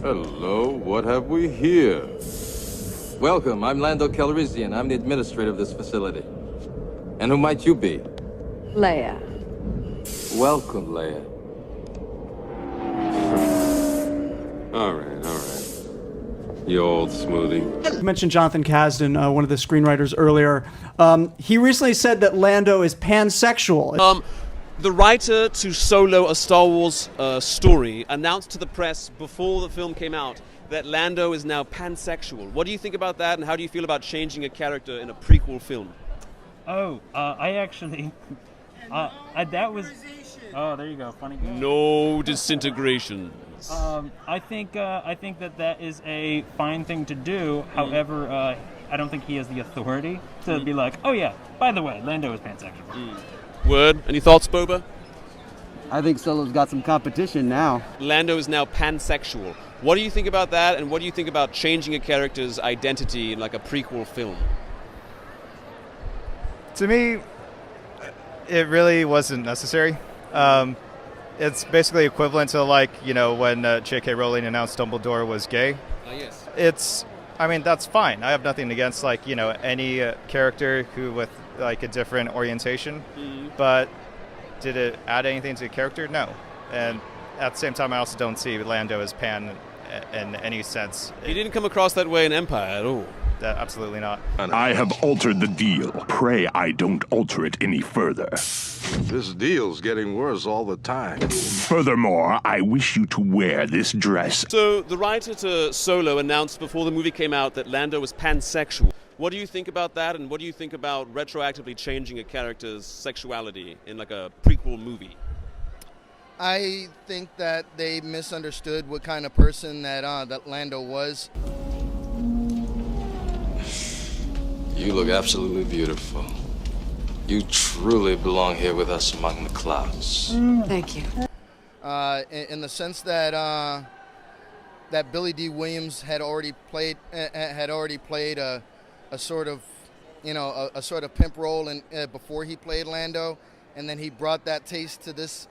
Hello, what have we here? Welcome, I'm Lando Calrissian. I'm the administrator of this facility. And who might you be? Leia. Welcome, Leia. All right. You old smoothie. You mentioned Jonathan Kasdan, one of the screenwriters earlier. He recently said that Lando is pansexual. The writer to Solo, a Star Wars story, announced to the press before the film came out that Lando is now pansexual. What do you think about that, and how do you feel about changing a character in a prequel film? I actually... that was... Oh, there you go. Funny guy. No disintegration. I think that is a fine thing to do. However, I don't think he has the authority to be like, oh yeah, by the way, Lando is pansexual. Word. Any thoughts, Boba? I think Solo's got some competition now. Lando is now pansexual. What do you think about that, and what do you think about changing a character's identity in like a prequel film? To me, it really wasn't necessary. It's basically equivalent to when J.K. Rowling announced Dumbledore was gay. Yes. That's fine. I have nothing against any character who with a different orientation. But did it add anything to the character? No. And at the same time, I also don't see Lando as pan in any sense. He didn't come across that way in Empire at all. Absolutely not. I have altered the deal. Pray I don't alter it any further. This deal's getting worse all the time. Furthermore, I wish you to wear this dress. So the writer to Solo announced before the movie came out that Lando was pansexual. What do you think about that, and what do you think about retroactively changing a character's sexuality in like a prequel movie? I think that they misunderstood what kind of person that Lando was. You look absolutely beautiful. You truly belong here with us among the clouds. Thank you. In the sense that that Billy D. Williams had already played a sort of a sort of pimp role before he played Lando, and then he brought that taste to this.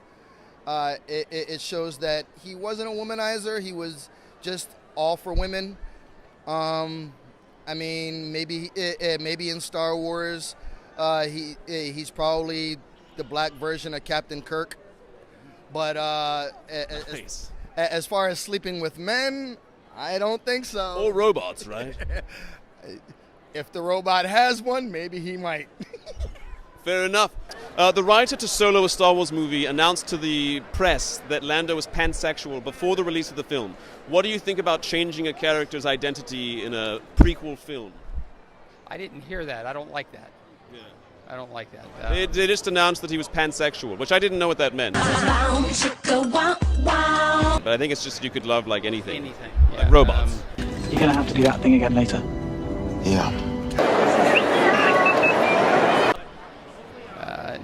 It shows that he wasn't a womanizer. He was just all for women. Maybe in Star Wars, he's probably the black version of Captain Kirk. But Nice. as far as sleeping with men, I don't think so. Or robots, right? If the robot has one, maybe he might. Fair enough. The writer to Solo, a Star Wars movie, announced to the press that Lando was pansexual before the release of the film. What do you think about changing a character's identity in a prequel film? I didn't hear that. I don't like that. Yeah. I don't like that. They just announced that he was pansexual, which I didn't know what that meant. But I think it's just you could love like anything. Anything. Like robots. You're gonna have to do that thing again later. Yeah.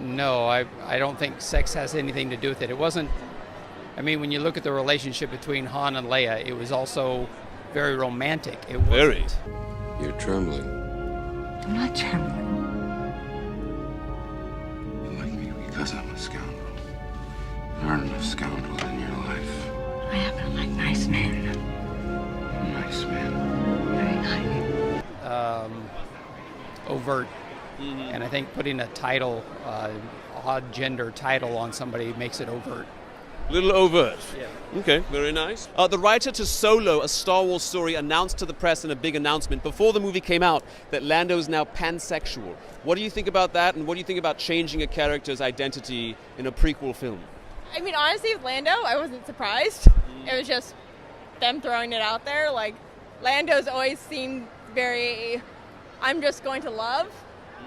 No, I don't think sex has anything to do with it. It wasn't. When you look at the relationship between Han and Leia, it was also very romantic. It wasn't. Very. You're trembling. I'm not trembling. You like me because I'm a scoundrel. There aren't enough scoundrels in your life. I happen to like nice men. Nice man. Very nice. Overt. And I think putting a title, odd gender title on somebody makes it overt. Little overt. Yeah. Okay, very nice. The writer to Solo, a Star Wars story, announced to the press in a big announcement before the movie came out that Lando is now pansexual. What do you think about that, and what do you think about changing a character's identity in a prequel film? Honestly, with Lando, I wasn't surprised. It was just them throwing it out there. Like, Lando's always seemed very, I'm just going to love.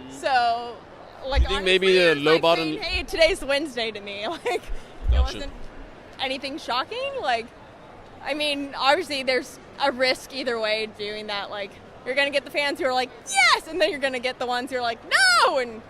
So, like, you think honestly, maybe the it's low like bottom... saying, hey, today's Wednesday to me. Like, it wasn't anything shocking. Like, obviously there's a risk either way doing that. Like, you're going to get the fans who are like, yes! And then you're going to get the ones who are like, no! And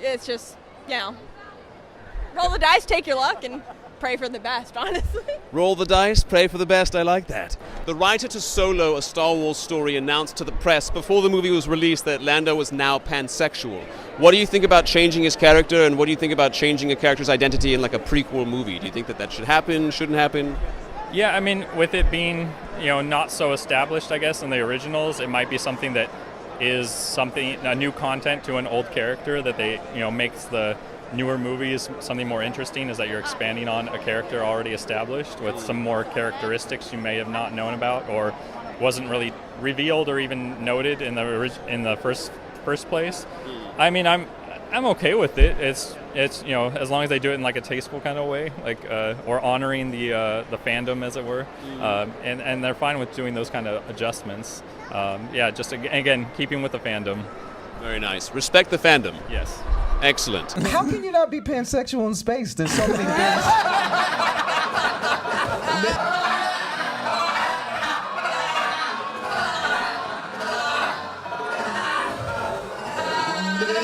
it's just, roll the dice, take your luck, and pray for the best, honestly. Roll the dice, pray for the best, I like that. The writer to Solo, a Star Wars story, announced to the press before the movie was released that Lando was now pansexual. What do you think about changing his character, and what do you think about changing a character's identity in like a prequel movie? Do you think that should happen, shouldn't happen? Yeah, I mean, with it being, not so established, I guess, in the originals, it might be something that is a new content to an old character that they, makes the newer movies something more interesting, is that you're expanding on a character already established with some more characteristics you may have not known about or wasn't really revealed or even noted in the first place. I mean, I'm okay with it. It's as long as they do it in like a tasteful kind of way, like or honoring the fandom, as it were, and they're fine with doing those kind of adjustments. Just again keeping with the fandom. Very nice. Respect the fandom. Yes. Excellent. How can you not be pansexual in space? There's so many things.